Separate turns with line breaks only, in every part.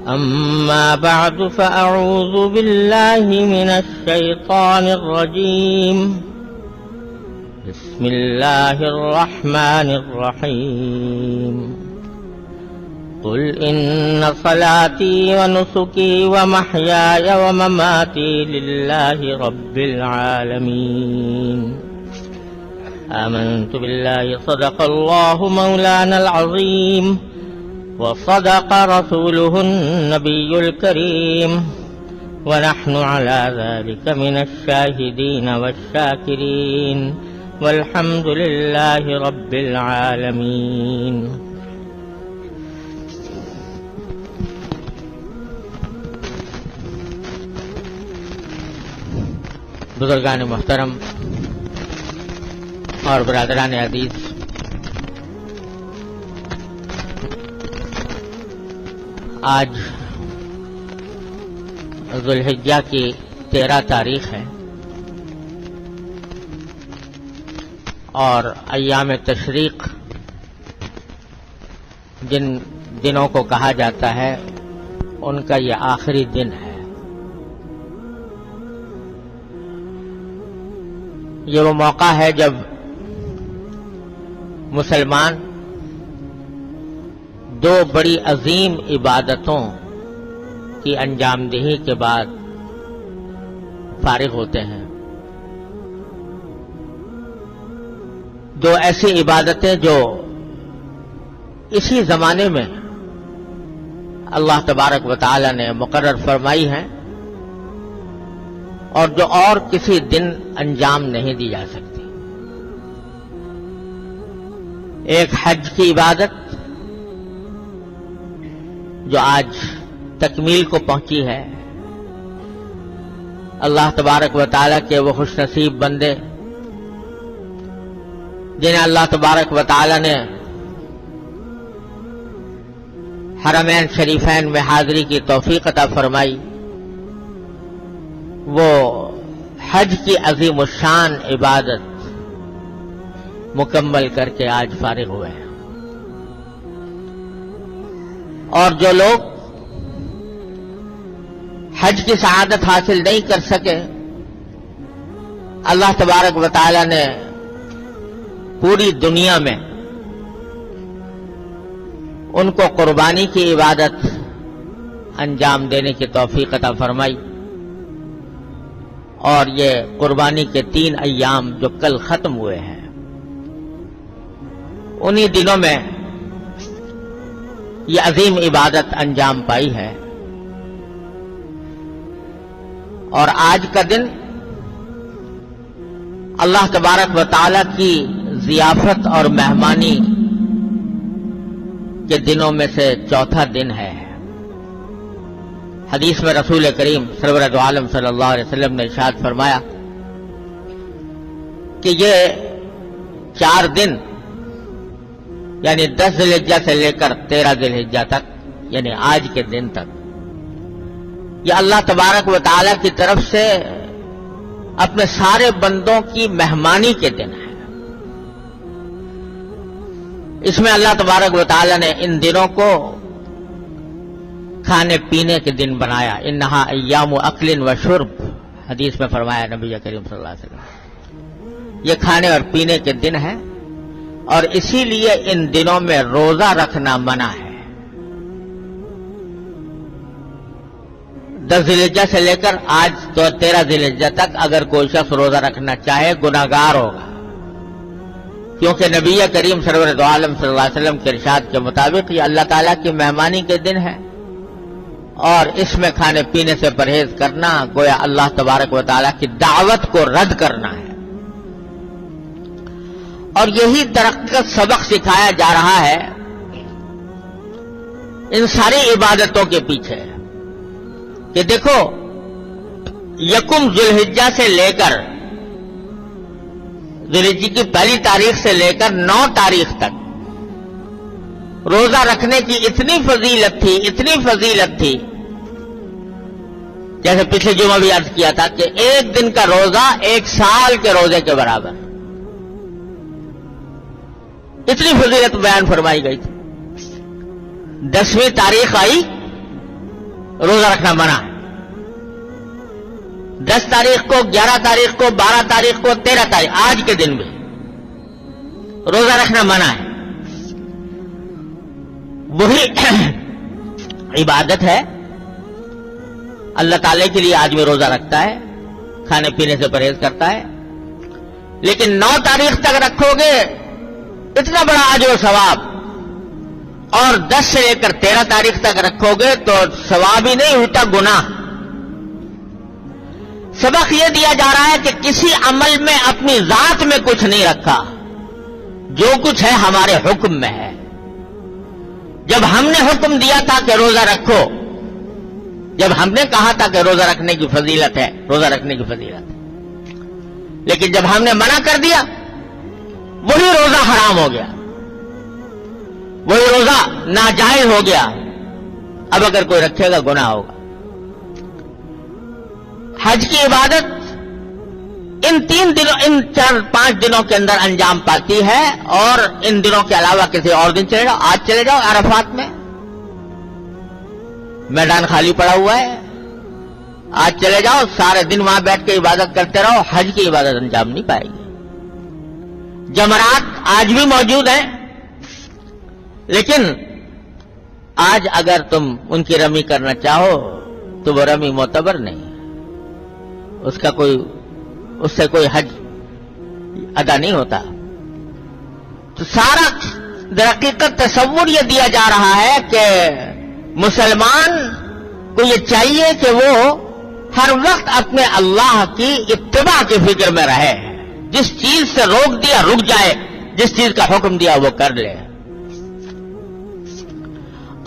أما بعد فأعوذ بالله من الشيطان الرجيم. بسم الله الرحمن الرحيم. قل إن صلاتي ونسكي ومحياي ومماتي لله رب العالمين. آمنت بالله صدق الله مولانا العظيم وصدق رسوله النبي الكريم ونحن على ذلك من الشاهدين والشاكرين والحمد لله رب العالمين. بزرگان محترم اور برادران عزیز، آج ذوالحجہ کی 13 تاریخ ہے اور ایام تشریق جن دنوں کو کہا جاتا ہے ان کا یہ آخری دن ہے. یہ وہ موقع ہے جب مسلمان دو بڑی عظیم عبادتوں کی انجام دہی کے بعد فارغ ہوتے ہیں. دو ایسی عبادتیں جو اسی زمانے میں اللہ تبارک و تعالی نے مقرر فرمائی ہیں اور جو اور کسی دن انجام نہیں دی جا سکتی. ایک حج کی عبادت جو آج تکمیل کو پہنچی ہے. اللہ تبارک و تعالیٰ کے وہ خوش نصیب بندے جنہیں اللہ تبارک و تعالیٰ نے حرمین شریفین میں حاضری کی توفیق عطا فرمائی، وہ حج کی عظیم الشان عبادت مکمل کر کے آج فارغ ہوئے ہیں. اور جو لوگ حج کی سعادت حاصل نہیں کر سکے، اللہ تبارک و تعالی نے پوری دنیا میں ان کو قربانی کی عبادت انجام دینے کی توفیق عطا فرمائی. اور یہ قربانی کے 3 ایام جو کل ختم ہوئے ہیں، انہی دنوں میں یہ عظیم عبادت انجام پائی ہے. اور آج کا دن اللہ تبارک و تعالی کی ضیافت اور مہمانی کے دنوں میں سے چوتھا دن ہے. حدیث میں رسول کریم سرور دو عالم صلی اللہ علیہ وسلم نے ارشاد فرمایا کہ یہ 4 دن یعنی 10 ذی الحجہ سے لے کر 13 ذی الحجہ تک، یعنی آج کے دن تک، یہ اللہ تبارک و تعالیٰ کی طرف سے اپنے سارے بندوں کی مہمانی کے دن ہے. اس میں اللہ تبارک و تعالیٰ نے ان دنوں کو کھانے پینے کے دن بنایا. انہا ایام اکل و شرب، حدیث میں فرمایا نبی کریم صلی اللہ علیہ وسلم، یہ کھانے اور پینے کے دن ہے. اور اسی لیے ان دنوں میں روزہ رکھنا منع ہے. 10 ذی الحجہ سے لے کر آج تو 13 ذی الحجہ تک اگر کوئی شخص روزہ رکھنا چاہے گناہگار ہوگا، کیونکہ نبی کریم سرور دو عالم صلی اللہ علیہ وسلم کے ارشاد کے مطابق یہ اللہ تعالیٰ کی مہمانی کے دن ہے اور اس میں کھانے پینے سے پرہیز کرنا گویا اللہ تبارک و تعالیٰ کی دعوت کو رد کرنا ہے. اور یہی درخت سبق سکھایا جا رہا ہے ان ساری عبادتوں کے پیچھے کہ دیکھو یکم ذی الحجہ سے لے کر ذی الحجہ کی پہلی تاریخ سے لے کر 9 تاریخ تک روزہ رکھنے کی اتنی فضیلت تھی جیسے پچھلے جمعہ بھی عرض کیا تھا کہ ایک دن کا روزہ 1 سال کے روزے کے برابر، اتنی فضیلت بیان فرمائی گئی تھی. 10ویں تاریخ آئی روزہ رکھنا منع ہے. 10 تاریخ کو، 11 تاریخ کو، 12 تاریخ کو، 13 تاریخ، آج کے دن بھی روزہ رکھنا منع ہے. وہی عبادت ہے. اللہ تعالی کے لیے آدمی روزہ رکھتا ہے، کھانے پینے سے پرہیز کرتا ہے، لیکن 9 تاریخ تک رکھو گے اتنا بڑا اجر و ثواب، اور 10 سے لے کر 13 تاریخ تک رکھو گے تو ثواب ہی نہیں ہوتا، گناہ. سبق یہ دیا جا رہا ہے کہ کسی عمل میں اپنی ذات میں کچھ نہیں رکھا، جو کچھ ہے ہمارے حکم میں ہے. جب ہم نے حکم دیا تھا کہ روزہ رکھو، جب ہم نے کہا تھا کہ روزہ رکھنے کی فضیلت ہے، روزہ رکھنے کی فضیلت ہے، لیکن جب ہم نے منع کر دیا وہی روزہ حرام ہو گیا، وہی روزہ ناجائز ہو گیا. اب اگر کوئی رکھے گا گناہ ہوگا. حج کی عبادت ان 4-5 دنوں کے اندر انجام پاتی ہے، اور ان دنوں کے علاوہ کسی اور دن چلے جاؤ. آج چلے جاؤ عرفات میں، میدان خالی پڑا ہوا ہے، آج چلے جاؤ، سارے دن وہاں بیٹھ کے عبادت کرتے رہو، حج کی عبادت انجام نہیں پائے گی. جمرات آج بھی موجود ہیں، لیکن آج اگر تم ان کی رمی کرنا چاہو تو وہ رمی معتبر نہیں، اس سے کوئی حج ادا نہیں ہوتا. تو سارا در حقیقت تصور یہ دیا جا رہا ہے کہ مسلمان کو یہ چاہیے کہ وہ ہر وقت اپنے اللہ کی اتباع کی فکر میں رہے، جس چیز سے روک دیا رک جائے، جس چیز کا حکم دیا وہ کر لے.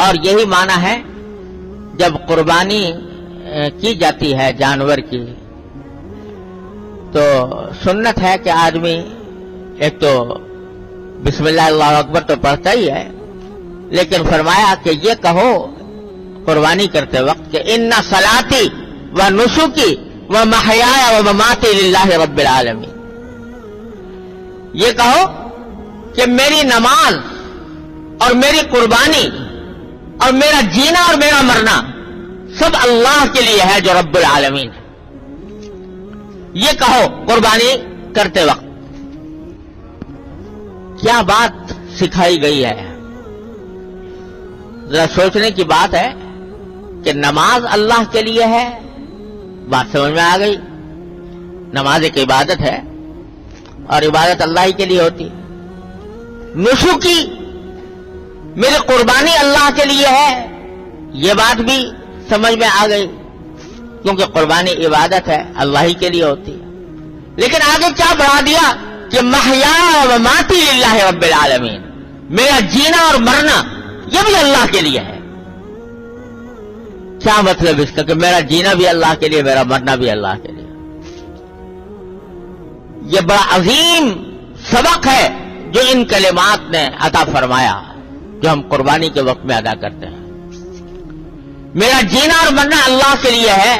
اور یہی معنی ہے جب قربانی کی جاتی ہے جانور کی، تو سنت ہے کہ آدمی ایک تو بسم اللہ اللہ اکبر تو پڑھتا ہی ہے، لیکن فرمایا کہ یہ کہو قربانی کرتے وقت کہ ان صلاتی و نسکی و محیایا و مماتی للہ رب العالمین. یہ کہو کہ میری نماز اور میری قربانی اور میرا جینا اور میرا مرنا سب اللہ کے لیے ہے جو رب العالمین ہے. یہ کہو قربانی کرتے وقت. کیا بات سکھائی گئی ہے؟ ذرا سوچنے کی بات ہے کہ نماز اللہ کے لیے ہے، بات سمجھ میں آ گئی. نماز ایک عبادت ہے اور عبادت اللہ ہی کے لیے ہوتی. نسکی میری قربانی اللہ کے لیے ہے، یہ بات بھی سمجھ میں آ گئی، کیونکہ قربانی عبادت ہے، اللہ ہی کے لیے ہوتی ہے. لیکن آگے کیا بڑھا دیا کہ محیا و ماتی للہ رب العالمین، میرا جینا اور مرنا یہ بھی اللہ کے لیے ہے. کیا مطلب اس کا کہ میرا جینا بھی اللہ کے لیے، میرا مرنا بھی اللہ کے لیے؟ یہ بڑا عظیم سبق ہے جو ان کلمات نے عطا فرمایا، جو ہم قربانی کے وقت میں ادا کرتے ہیں. میرا جینا اور مرنا اللہ کے لیے ہے،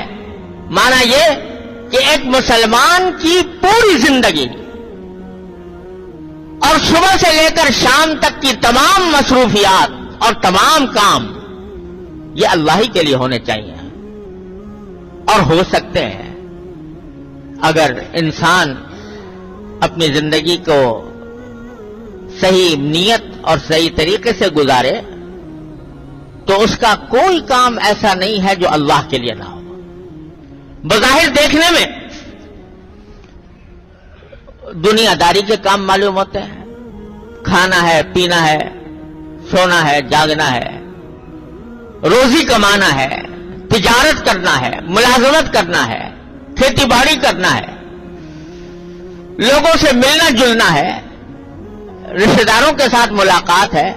مانا یہ کہ ایک مسلمان کی پوری زندگی اور صبح سے لے کر شام تک کی تمام مصروفیات اور تمام کام یہ اللہ ہی کے لیے ہونے چاہیے، اور ہو سکتے ہیں اگر انسان اپنی زندگی کو صحیح نیت اور صحیح طریقے سے گزارے تو اس کا کوئی کام ایسا نہیں ہے جو اللہ کے لیے نہ ہو. بظاہر دیکھنے میں دنیا داری کے کام معلوم ہوتے ہیں، کھانا ہے، پینا ہے، سونا ہے، جاگنا ہے، روزی کمانا ہے، تجارت کرنا ہے، ملازمت کرنا ہے، کھیتی باڑی کرنا ہے، لوگوں سے ملنا جلنا ہے، رشتہ داروں کے ساتھ ملاقات ہے،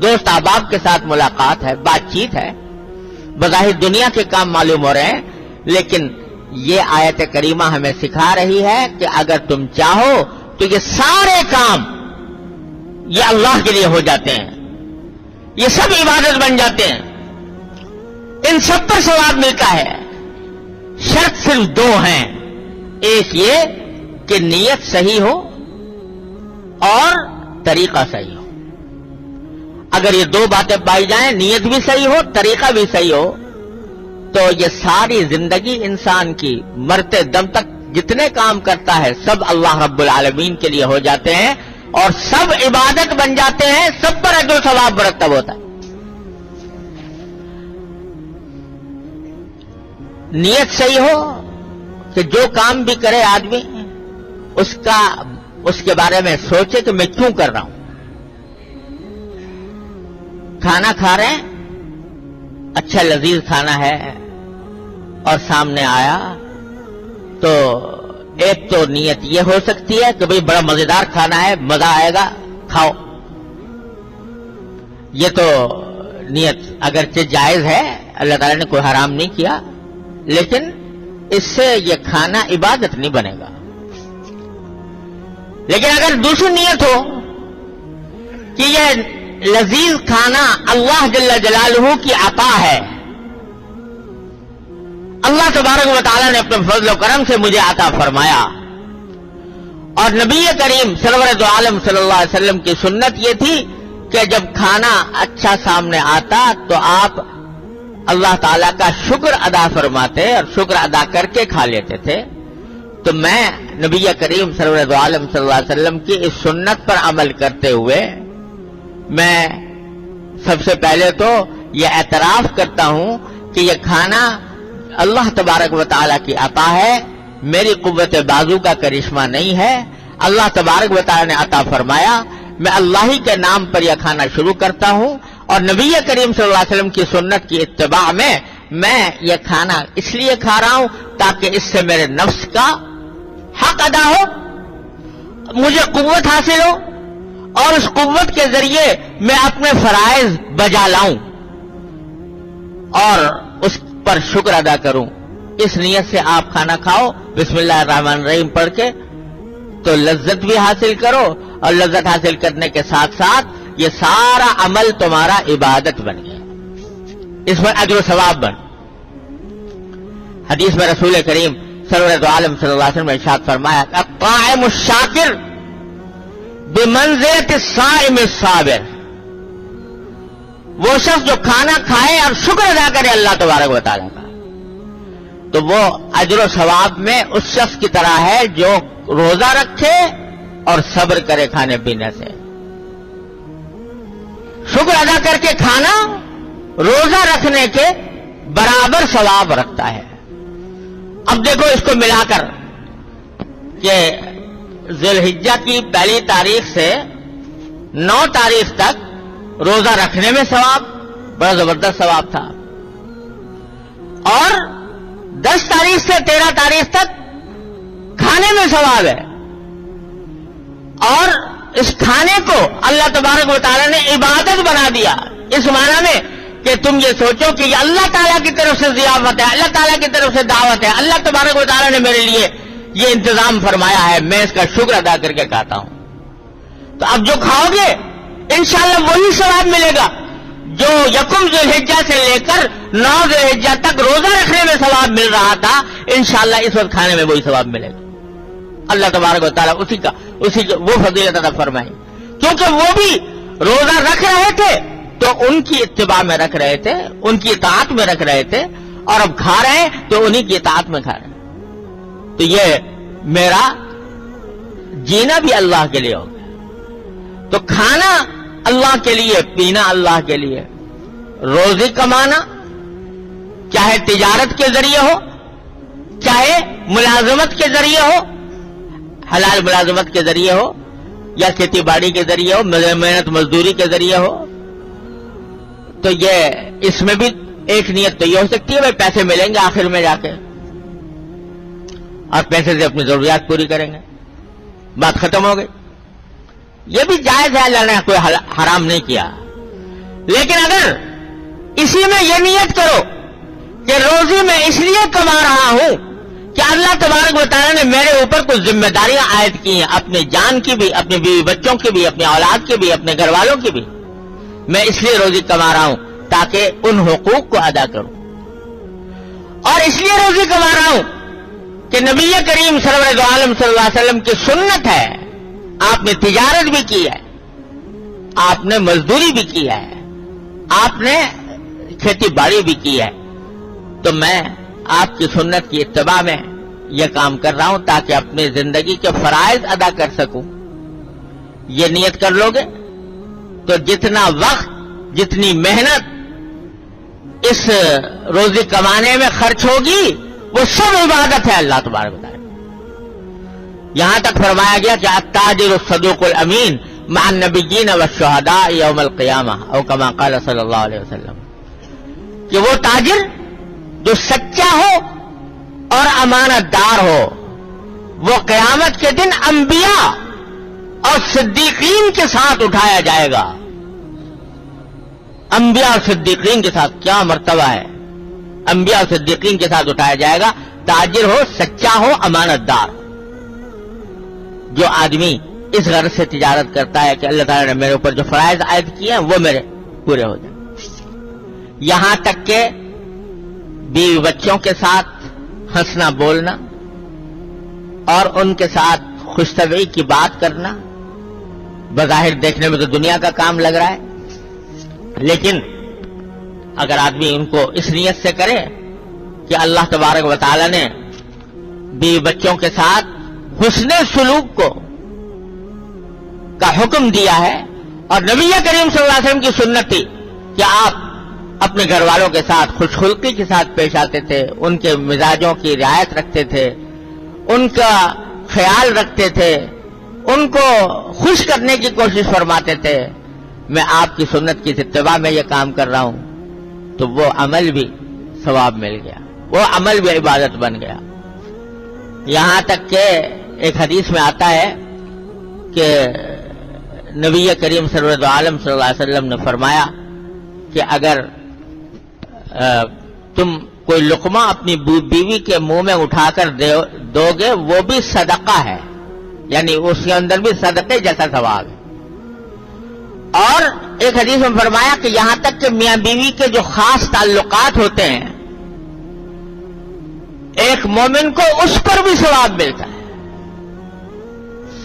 دوست احباب کے ساتھ ملاقات ہے، بات چیت ہے. بظاہر دنیا کے کام معلوم ہو رہے ہیں، لیکن یہ آیت کریمہ ہمیں سکھا رہی ہے کہ اگر تم چاہو تو یہ سارے کام یہ اللہ کے لیے ہو جاتے ہیں، یہ سب عبادت بن جاتے ہیں، ان سب پر ثواب ملتا ہے. شرط صرف 2 ہیں، ایک یہ کہ نیت صحیح ہو اور طریقہ صحیح ہو. اگر یہ 2 باتیں پائی جائیں، نیت بھی صحیح ہو، طریقہ بھی صحیح ہو، تو یہ ساری زندگی انسان کی مرتے دم تک جتنے کام کرتا ہے سب اللہ رب العالمین کے لیے ہو جاتے ہیں اور سب عبادت بن جاتے ہیں، سب پر اجر و ثواب مرتب ہوتا ہے۔ نیت صحیح ہو کہ جو کام بھی کرے آدمی اس کے بارے میں سوچے کہ میں کیوں کر رہا ہوں۔ کھانا کھا رہے ہیں، اچھا لذیذ کھانا ہے اور سامنے آیا تو ایک تو نیت یہ ہو سکتی ہے کہ بھئی بڑا مزیدار کھانا ہے، مزہ آئے گا، کھاؤ۔ یہ تو نیت اگرچہ جائز ہے، اللہ تعالیٰ نے کوئی حرام نہیں کیا، لیکن اس سے یہ کھانا عبادت نہیں بنے گا۔ لیکن اگر دوسری نیت ہو کہ یہ لذیذ کھانا اللہ جل جلالہ کی عطا ہے، اللہ تبارک و تعالیٰ نے اپنے فضل و کرم سے مجھے عطا فرمایا، اور نبی کریم سرور دو عالم صلی اللہ علیہ وسلم کی سنت یہ تھی کہ جب کھانا اچھا سامنے آتا تو آپ اللہ تعالیٰ کا شکر ادا فرماتے اور شکر ادا کر کے کھا لیتے تھے۔ تو میں نبی کریم سرور دو عالم صلی اللہ علیہ وسلم کی اس سنت پر عمل کرتے ہوئے میں سب سے پہلے تو یہ اعتراف کرتا ہوں کہ یہ کھانا اللہ تبارک و تعالیٰ کی عطا ہے، میری قوت بازو کا کرشمہ نہیں ہے، اللہ تبارک و تعالیٰ نے عطا فرمایا، میں اللہ ہی کے نام پر یہ کھانا شروع کرتا ہوں، اور نبی کریم صلی اللہ علیہ وسلم کی سنت کی اتباع میں یہ کھانا اس لیے کھا رہا ہوں تاکہ اس سے میرے نفس کا حق ادا ہو، مجھے قوت حاصل ہو، اور اس قوت کے ذریعے میں اپنے فرائض بجا لاؤں اور اس پر شکر ادا کروں۔ اس نیت سے آپ کھانا کھاؤ بسم اللہ الرحمن الرحیم پڑھ کے، تو لذت بھی حاصل کرو، اور لذت حاصل کرنے کے ساتھ ساتھ یہ سارا عمل تمہارا عبادت بن گیا، اس پر اجر و ثواب بن۔ حدیث میں رسول کریم سرور دو عالم صلی اللہ علیہ وسلم نے ارشاد فرمایا الطاعم الشاکر بمنزلۃ الصائم الصابر، وہ شخص جو کھانا کھائے اور شکر ادا کرے اللہ تبارک و تعالیٰ کا، تو وہ اجر و ثواب میں اس شخص کی طرح ہے جو روزہ رکھے اور صبر کرے کھانے پینے سے۔ شکر ادا کر کے کھانا روزہ رکھنے کے برابر ثواب رکھتا ہے۔ اب دیکھو اس کو ملا کر کہ ذی الحجہ کی پہلی تاریخ سے 9 تاریخ تک روزہ رکھنے میں ثواب، بڑا زبردست ثواب تھا، اور 10 تاریخ سے 13 تاریخ تک کھانے میں ثواب ہے، اور اس کھانے کو اللہ تبارک و تعالیٰ نے عبادت بنا دیا، اس معنی میں کہ تم یہ سوچو کہ یہ اللہ تعالیٰ کی طرف سے ضیافت ہے، اللہ تعالیٰ کی طرف سے دعوت ہے، اللہ تبارک و تعالیٰ نے میرے لیے یہ انتظام فرمایا ہے، میں اس کا شکر ادا کر کے کھاتا ہوں۔ تو اب جو کھاؤ گے انشاءاللہ وہی ثواب ملے گا جو یکم ذی الحجہ سے لے کر 9 ذی الحجہ تک روزہ رکھنے میں ثواب مل رہا تھا، انشاءاللہ اس وقت کھانے میں وہی ثواب ملے گا۔ اللہ تبارک و تعالیٰ اسی کا وہ فضیلت عطا فرمائے، کیونکہ وہ بھی روزہ رکھ رہے تھے تو ان کی اتباع میں رکھ رہے تھے، ان کی اطاعت میں رکھ رہے تھے، اور اب کھا رہے ہیں تو انہی کی اطاعت میں کھا رہے ہیں۔ تو یہ میرا جینا بھی اللہ کے لیے ہو گیا۔ تو کھانا اللہ کے لیے، پینا اللہ کے لیے، روزی کمانا چاہے تجارت کے ذریعے ہو چاہے ملازمت کے ذریعے ہو، حلال ملازمت کے ذریعے ہو یا کھیتی باڑی کے ذریعے ہو، محنت مزدوری کے ذریعے ہو، تو یہ اس میں بھی ایک نیت تو یہ ہو سکتی ہے بھائی پیسے ملیں گے آخر میں جا کے اور پیسے سے اپنی ضروریات پوری کریں گے، بات ختم ہو گئی۔ یہ بھی جائز ہے، اللہ نے کوئی حرام نہیں کیا، لیکن اگر اسی میں یہ نیت کرو کہ روزی میں اس لیے کما رہا ہوں کہ اللہ تبارک و تعالیٰ نے میرے اوپر کچھ ذمہ داریاں عائد کی ہیں، اپنی جان کی بھی، اپنی بیوی بچوں کی بھی، اپنی اولاد کی بھی، اپنے گھر والوں کی بھی، میں اس لیے روزی کما رہا ہوں تاکہ ان حقوق کو ادا کروں، اور اس لیے روزی کما رہا ہوں کہ نبی کریم سرور دو عالم صلی اللہ علیہ وسلم کی سنت ہے، آپ نے تجارت بھی کی ہے، آپ نے مزدوری بھی کی ہے، آپ نے کھیتی باڑی بھی کی ہے، تو میں آپ کی سنت کی اتباع میں یہ کام کر رہا ہوں تاکہ اپنی زندگی کے فرائض ادا کر سکوں. یہ نیت کر لو گے تو جتنا وقت جتنی محنت اس روزی کمانے میں خرچ ہوگی وہ سب عبادت ہے اللہ تبارک و تعالی. یہاں تک فرمایا گیا کہ التاجر الصدوق الامین مع النبیین والشہداء یوم القیامہ او کما قال صلی اللہ علیہ وسلم، کہ وہ تاجر جو سچا ہو اور امانت دار ہو وہ قیامت کے دن انبیاء اور صدیقین کے ساتھ اٹھایا جائے گا. انبیاء اور صدیقین کے ساتھ، کیا مرتبہ ہے! انبیاء اور صدیقین کے ساتھ اٹھایا جائے گا. تاجر ہو، سچا ہو، امانت دار. جو آدمی اس غرض سے تجارت کرتا ہے کہ اللہ تعالیٰ نے میرے اوپر جو فرائض عائد کیے ہیں وہ میرے پورے ہو جائیں. یہاں تک کہ بیوی بچوں کے ساتھ ہنسنا بولنا اور ان کے ساتھ خوش طبعی کی بات کرنا، بظاہر دیکھنے میں تو دنیا کا کام لگ رہا ہے، لیکن اگر آدمی ان کو اس نیت سے کرے کہ اللہ تبارک و تعالی نے بیوی بچوں کے ساتھ حسن سلوک کو کا حکم دیا ہے اور نبی کریم صلی اللہ علیہ وسلم کی سنت تھی کہ آپ اپنے گھر والوں کے ساتھ خوش خلقی کے ساتھ پیش آتے تھے، ان کے مزاجوں کی رعایت رکھتے تھے، ان کا خیال رکھتے تھے، ان کو خوش کرنے کی کوشش فرماتے تھے. میں آپ کی سنت کی اتباع میں یہ کام کر رہا ہوں تو وہ عمل بھی ثواب مل گیا، وہ عمل بھی عبادت بن گیا. یہاں تک کہ ایک حدیث میں آتا ہے کہ نبی کریم سرور عالم صلی اللہ علیہ وسلم نے فرمایا کہ اگر تم کوئی لقمہ اپنی بیوی کے منہ میں اٹھا کر دو گے وہ بھی صدقہ ہے، یعنی اس کے اندر بھی صدقے جیسا ثواب ہے. اور ایک حدیث میں فرمایا کہ یہاں تک کہ میاں بیوی کے جو خاص تعلقات ہوتے ہیں ایک مومن کو اس پر بھی ثواب ملتا ہے.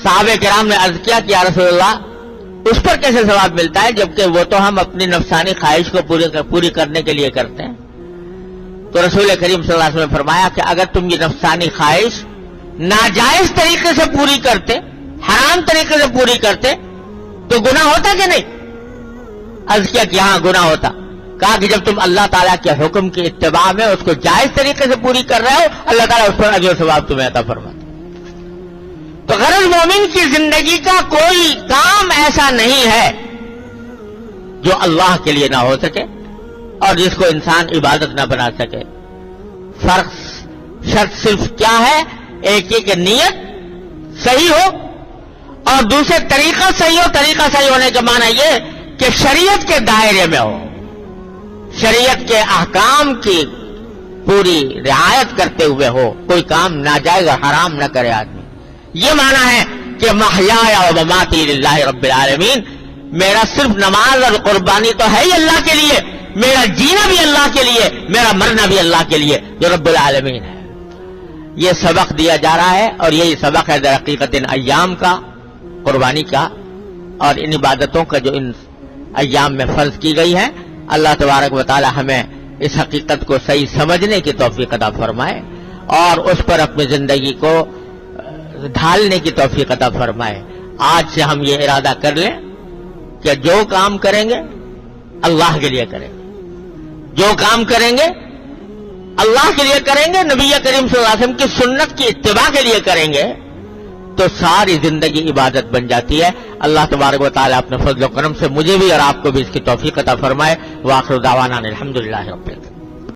صحابہ کرام نے عرض کیا کہ یا رسول اللہ اس پر کیسے ثواب ملتا ہے جبکہ وہ تو ہم اپنی نفسانی خواہش کو پوری کرنے کے لیے کرتے ہیں. تو رسول کریم صلی اللہ علیہ وسلم نے فرمایا کہ اگر تم یہ نفسانی خواہش ناجائز طریقے سے پوری کرتے، حرام طریقے سے پوری کرتے تو گناہ ہوتا کہ نہیں؟ عرض کیا کہ ہاں گناہ ہوتا. کہا کہ جب تم اللہ تعالیٰ کے حکم کی اتباع میں اس کو جائز طریقے سے پوری کر رہے ہو اللہ تعالیٰ اس پر اجر و ثواب تمہیں عطا فرماتا. تو غرض مومن کی زندگی کا کوئی کام ایسا نہیں ہے جو اللہ کے لیے نہ ہو سکے اور جس کو انسان عبادت نہ بنا سکے. شرط صرف کیا ہے؟ ایک ہی کہ نیت صحیح ہو اور دوسرے طریقہ صحیح ہو. طریقہ صحیح ہونے کا معنی یہ کہ شریعت کے دائرے میں ہو، شریعت کے احکام کی پوری رعایت کرتے ہوئے ہو، کوئی کام ناجائز اور حرام نہ کرے آدمی. یہ معنی ہے کہ محیایا و مماتی للہ رب العالمین، میرا صرف نماز اور قربانی تو ہے ہی اللہ کے لیے، میرا جینا بھی اللہ کے لیے، میرا مرنا بھی اللہ کے لیے جو رب العالمین ہے. یہ سبق دیا جا رہا ہے اور یہی سبق ہے در حقیقت ان ایام کا، قربانی کا اور ان عبادتوں کا جو ان ایام میں فرض کی گئی ہے. اللہ تبارک و تعالی ہمیں اس حقیقت کو صحیح سمجھنے کی توفیق عطا فرمائے اور اس پر اپنی زندگی کو ڈھالنے کی توفیق عطا فرمائے. آج سے ہم یہ ارادہ کر لیں کہ جو کام کریں گے اللہ کے لیے کریں گے، جو کام کریں گے اللہ کے لیے کریں گے، نبی کریم صلی اللہ علیہ وسلم کی سنت کی اتباع کے لیے کریں گے تو ساری زندگی عبادت بن جاتی ہے. اللہ تبارک و تعالیٰ اپنے فضل و کرم سے مجھے بھی اور آپ کو بھی اس کی توفیق عطا فرمائے. وآخر دعوانا الحمدللہ رب العالمین.